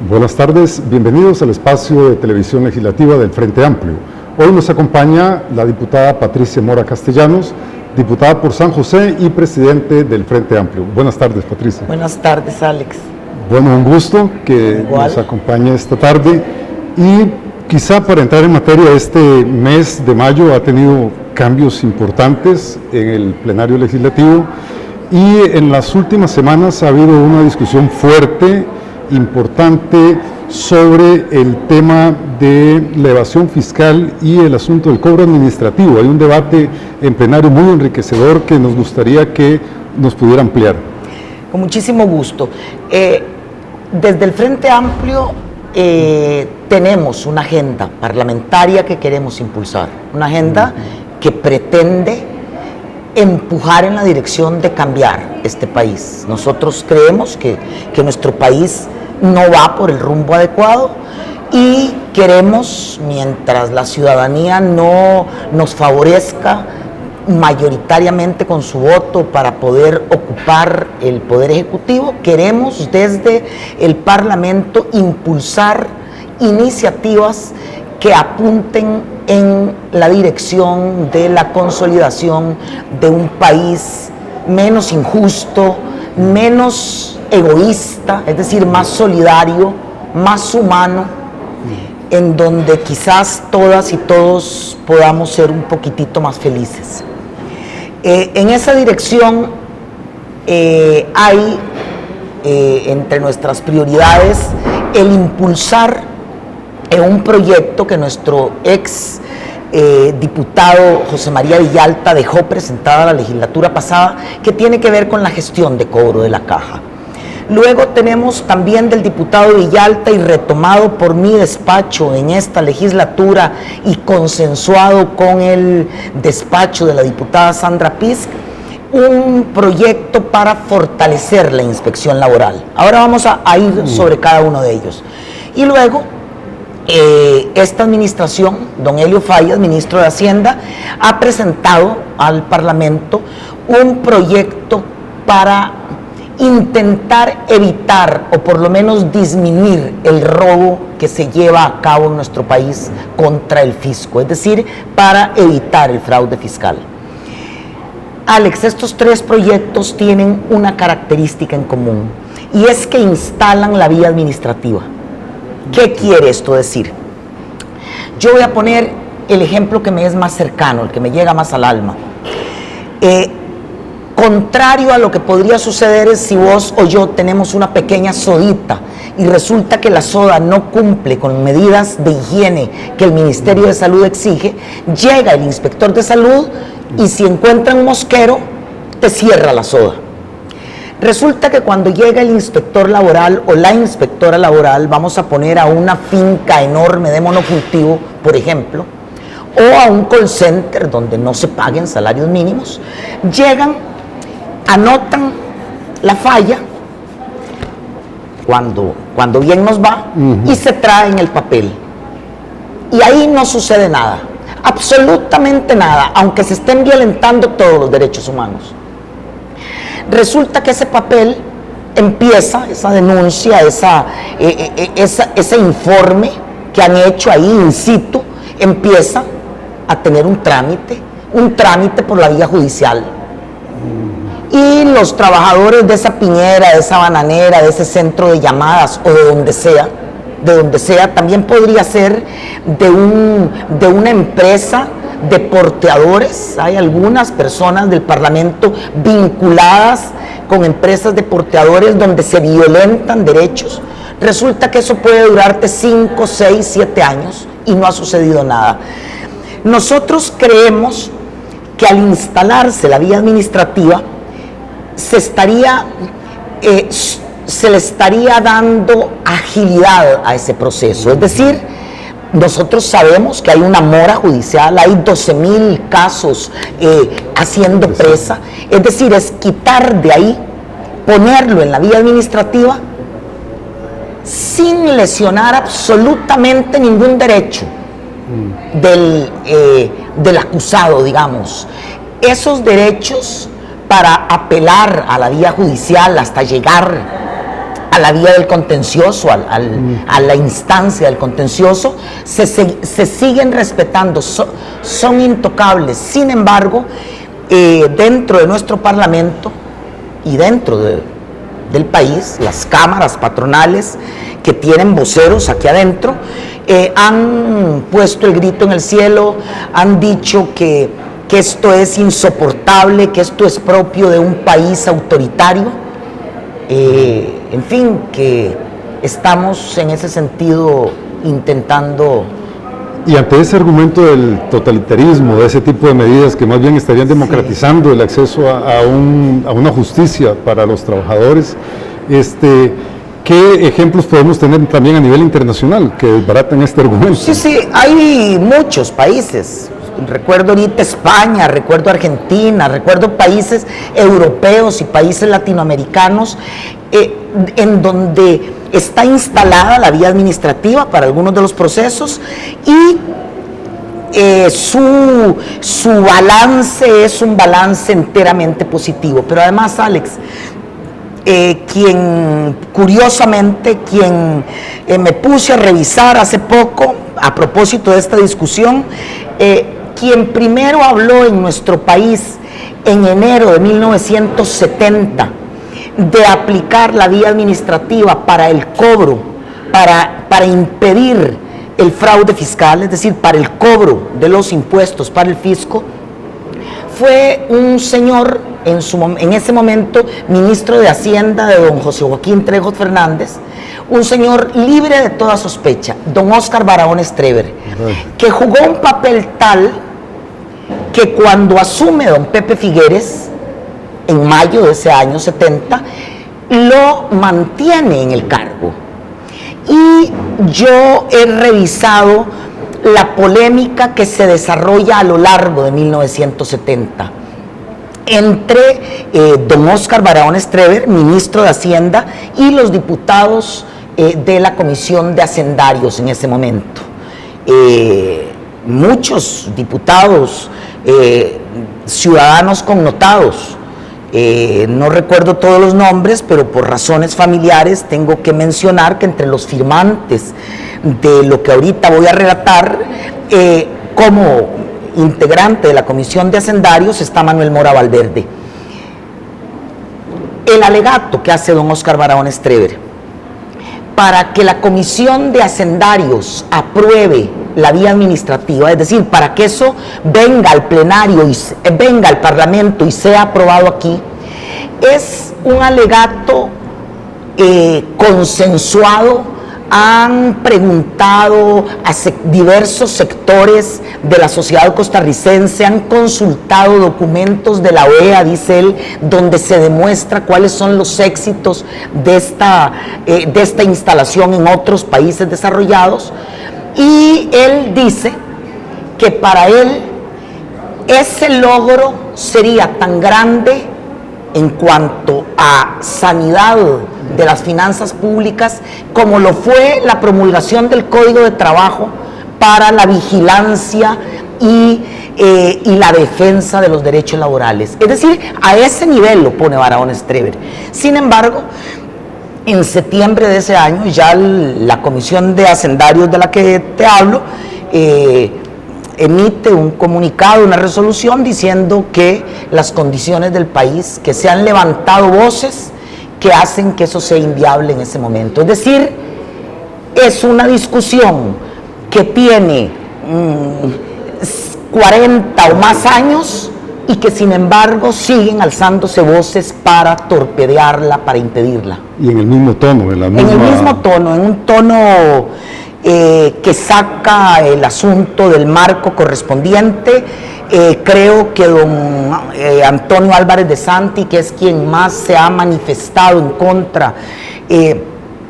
Buenas tardes, bienvenidos al espacio de televisión legislativa del Frente Amplio. Hoy nos acompaña la diputada Patricia Mora Castellanos, diputada por San José y presidente del Frente Amplio. Buenas tardes, Patricia. Buenas tardes, Alex. Bueno, un gusto que nos acompañe esta tarde. Y quizá para entrar en materia, este mes de mayo ha tenido cambios importantes en el plenario legislativo y en las últimas semanas ha habido una discusión fuerte, importante, sobre el tema de la evasión fiscal y el asunto del cobro administrativo. Hay un debate en plenario muy enriquecedor que nos gustaría que nos pudiera ampliar. Con muchísimo gusto. Desde el Frente Amplio tenemos una agenda parlamentaria que queremos impulsar, una agenda que pretende empujar en la dirección de cambiar este país. Nosotros creemos que nuestro país no va por el rumbo adecuado y queremos, mientras la ciudadanía no nos favorezca mayoritariamente con su voto para poder ocupar el Poder Ejecutivo, queremos desde el Parlamento impulsar iniciativas que apunten en la dirección de la consolidación de un país menos injusto, menos egoísta, es decir, más solidario, más humano, en donde quizás todas y todos podamos ser un poquitito más felices. En esa dirección hay entre nuestras prioridades el impulsar un proyecto que nuestro ex diputado José María Villalta dejó presentada la legislatura pasada, que tiene que ver con la gestión de cobro de la caja. Luego tenemos también del diputado Villalta y retomado por mi despacho en esta legislatura y consensuado con el despacho de la diputada Sandra Pisk, un proyecto para fortalecer la inspección laboral. Ahora vamos a ir sobre cada uno de ellos. Y luego, esta administración, don Helio Fallas, ministro de Hacienda, ha presentado al Parlamento un proyecto para intentar evitar o por lo menos disminuir el robo que se lleva a cabo en nuestro país contra el fisco, es decir, para evitar el fraude fiscal. Alex, estos tres proyectos tienen una característica en común y es que instalan la vía administrativa. ¿Qué quiere esto decir? Yo voy a poner el ejemplo que me es más cercano, el que me llega más al alma. Contrario a lo que podría suceder es si vos o yo tenemos una pequeña sodita y resulta que la soda no cumple con medidas de higiene que el Ministerio de Salud exige, llega el inspector de salud y si encuentra un mosquero, te cierra la soda. Resulta que cuando llega el inspector laboral o la inspectora laboral, vamos a poner a una finca enorme de monocultivo, por ejemplo, o a un call center donde no se paguen salarios mínimos, llegan, anotan la falla, cuando bien nos va, y se traen el papel. Y ahí no sucede nada, absolutamente nada, aunque se estén violentando todos los derechos humanos. Resulta que ese papel empieza, esa denuncia, ese informe que han hecho ahí in situ, empieza a tener un trámite por la vía judicial. Y los trabajadores de esa piñera, de esa bananera, de ese centro de llamadas o de donde sea, también podría ser de una empresa de porteadores. Hay algunas personas del Parlamento vinculadas con empresas de porteadores donde se violentan derechos. Resulta que eso puede durarte 5, 6, 7 años y no ha sucedido nada. Nosotros creemos que al instalarse la vía administrativa se le estaría dando agilidad a ese proceso. Es decir, nosotros sabemos que hay una mora judicial, hay 12,000 casos haciendo presa. Es decir, es quitar de ahí, ponerlo en la vía administrativa sin lesionar absolutamente ningún derecho del acusado, digamos. Esos derechos para apelar a la vía judicial hasta llegar a a la vía del contencioso, a la instancia del contencioso, se siguen respetando, son intocables. Sin embargo, dentro de nuestro Parlamento y dentro del país, las cámaras patronales que tienen voceros aquí adentro, han puesto el grito en el cielo, han dicho que esto es insoportable, que esto es propio de un país autoritario, en fin, que estamos en ese sentido intentando. Y ante ese argumento del totalitarismo, de ese tipo de medidas que más bien estarían democratizando el acceso a una justicia para los trabajadores, ¿qué ejemplos podemos tener también a nivel internacional que desbaratan este argumento? Sí, hay muchos países. Recuerdo ahorita España, recuerdo Argentina, recuerdo países europeos y países latinoamericanos en donde está instalada la vía administrativa para algunos de los procesos y su balance es un balance enteramente positivo. Pero además, Alex, curiosamente, me puse a revisar hace poco, a propósito de esta discusión, quien primero habló en nuestro país en enero de 1970 de aplicar la vía administrativa para el cobro, para impedir el fraude fiscal, es decir, para el cobro de los impuestos para el fisco, fue un señor, en ese momento, ministro de Hacienda de don José Joaquín Trejos Fernández, un señor libre de toda sospecha, don Óscar Barahona Estrever, que jugó un papel tal que cuando asume don Pepe Figueres, en mayo de ese año 70, lo mantiene en el cargo. Y yo he revisado la polémica que se desarrolla a lo largo de 1970 entre don Óscar Barahona Estrever, ministro de Hacienda, y los diputados de la Comisión de Hacendarios en ese momento. Muchos diputados, ciudadanos connotados, no recuerdo todos los nombres, pero por razones familiares tengo que mencionar que entre los firmantes de lo que ahorita voy a relatar, como integrante de la Comisión de Hacendarios, está Manuel Mora Valverde. El alegato que hace don Óscar Barahona Estrever para que la Comisión de Hacendarios apruebe la vía administrativa, es decir, para que eso venga al plenario y venga al Parlamento y sea aprobado aquí, es un alegato consensuado. Han preguntado a diversos sectores de la sociedad costarricense, han consultado documentos de la OEA, dice él, donde se demuestra cuáles son los éxitos de esta instalación en otros países desarrollados. Y él dice que para él ese logro sería tan grande en cuanto a sanidad de las finanzas públicas como lo fue la promulgación del Código de Trabajo para la vigilancia y la defensa de los derechos laborales. Es decir, a ese nivel lo pone Barahona Estrever. Sin embargo, en septiembre de ese año, ya la Comisión de Hacendarios de la que te hablo, emite un comunicado, una resolución diciendo que las condiciones del país, que se han levantado voces que hacen que eso sea inviable en ese momento. Es decir, es una discusión que tiene 40 o más años y que sin embargo siguen alzándose voces para torpedearla, para impedirla. Y en el mismo tono, en el mismo tono, en un tono que saca el asunto del marco correspondiente. Creo que don Antonio Álvarez de Santi, que es quien más se ha manifestado en contra,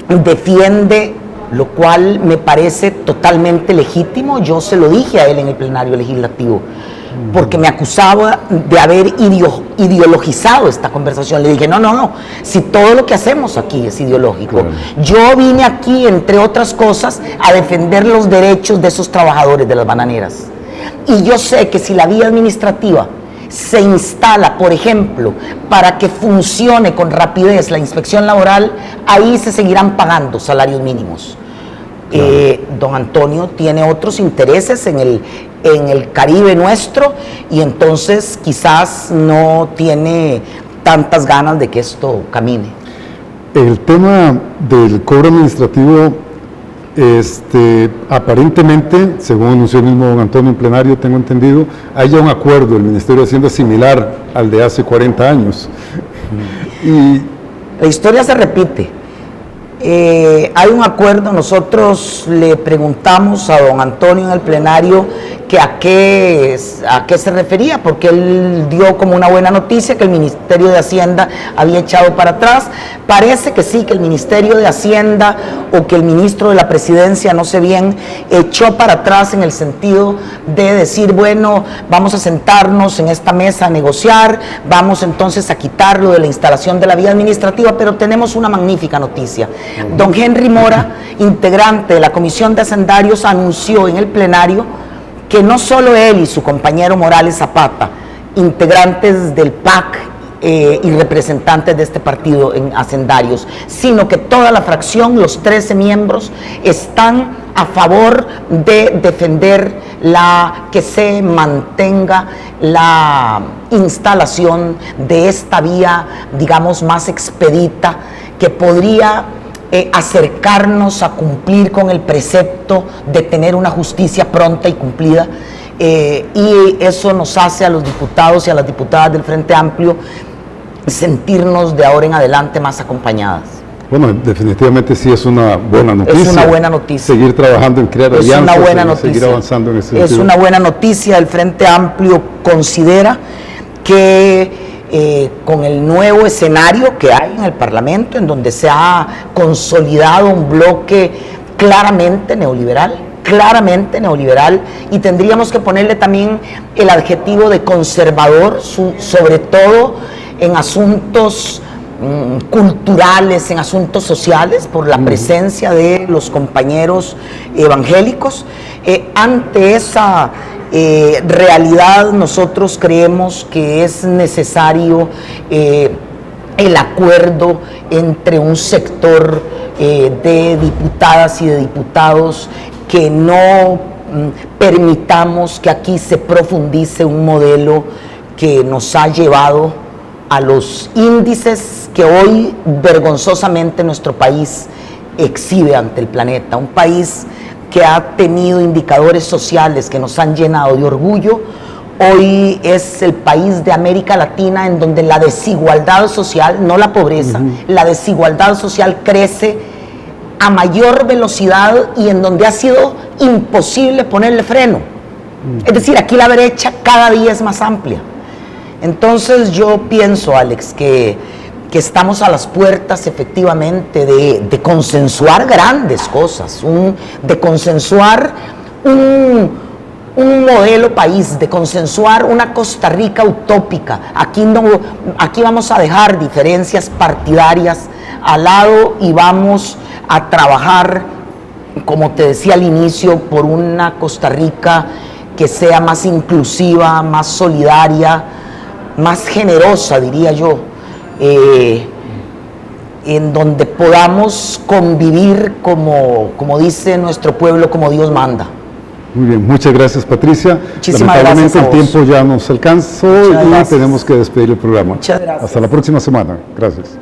defiende, lo cual me parece totalmente legítimo. Yo se lo dije a él en el plenario legislativo, porque me acusaba de haber ideologizado esta conversación. Le dije, no, si todo lo que hacemos aquí es ideológico. Claro. Yo vine aquí, entre otras cosas, a defender los derechos de esos trabajadores de las bananeras. Y yo sé que si la vía administrativa se instala, por ejemplo, para que funcione con rapidez la inspección laboral, ahí se seguirán pagando salarios mínimos. Claro. Don Antonio tiene otros intereses en el Caribe nuestro y entonces quizás no tiene tantas ganas de que esto camine. El tema del cobro administrativo, aparentemente, según anunció el mismo don Antonio en plenario, tengo entendido, hay ya un acuerdo del Ministerio de Hacienda similar al de hace 40 años. Y la historia se repite. Hay un acuerdo, nosotros le preguntamos a don Antonio en el plenario que a qué se refería, porque él dio como una buena noticia que el Ministerio de Hacienda había echado para atrás. Parece que sí, que el Ministerio de Hacienda o que el ministro de la Presidencia, no sé bien, echó para atrás en el sentido de decir, bueno, vamos a sentarnos en esta mesa a negociar, vamos entonces a quitarlo de la instalación de la vía administrativa, pero tenemos una magnífica noticia. Don Henry Mora, integrante de la Comisión de Hacendarios, anunció en el plenario que no solo él y su compañero Morales Zapata, integrantes del PAC y representantes de este partido en Hacendarios, sino que toda la fracción, los 13 miembros, están a favor de defender que se mantenga la instalación de esta vía, digamos, más expedita, que podría acercarnos a cumplir con el precepto de tener una justicia pronta y cumplida, y eso nos hace a los diputados y a las diputadas del Frente Amplio sentirnos de ahora en adelante más acompañadas. Bueno, definitivamente sí es una buena noticia. Es una buena noticia. Seguir trabajando en crear alianzas, es una buena noticia. Seguir avanzando en ese sentido. Es una buena noticia. El Frente Amplio considera que con el nuevo escenario que hay en el Parlamento, en donde se ha consolidado un bloque claramente neoliberal, y tendríamos que ponerle también el adjetivo de conservador, sobre todo en asuntos culturales, en asuntos sociales, por la presencia de los compañeros evangélicos. Ante esa realidad, nosotros creemos que es necesario el acuerdo entre un sector de diputadas y de diputados, que no permitamos que aquí se profundice un modelo que nos ha llevado a los índices que hoy vergonzosamente nuestro país exhibe ante el planeta. Un país que ha tenido indicadores sociales que nos han llenado de orgullo. Hoy es el país de América Latina en donde la desigualdad social, no la pobreza, la desigualdad social crece a mayor velocidad y en donde ha sido imposible ponerle freno. Es decir, aquí la brecha cada día es más amplia. Entonces yo pienso, Alex, que estamos a las puertas efectivamente de consensuar grandes cosas, de consensuar un modelo país, de consensuar una Costa Rica utópica. Aquí vamos a dejar diferencias partidarias al lado y vamos a trabajar, como te decía al inicio, por una Costa Rica que sea más inclusiva, más solidaria, más generosa, diría yo, en donde podamos convivir como dice nuestro pueblo, como Dios manda. Muy bien, muchas gracias, Patricia. Muchísimas Lamentablemente gracias a vos. El tiempo ya nos alcanzó y tenemos que despedir el programa. Muchas gracias. Hasta la próxima semana. Gracias.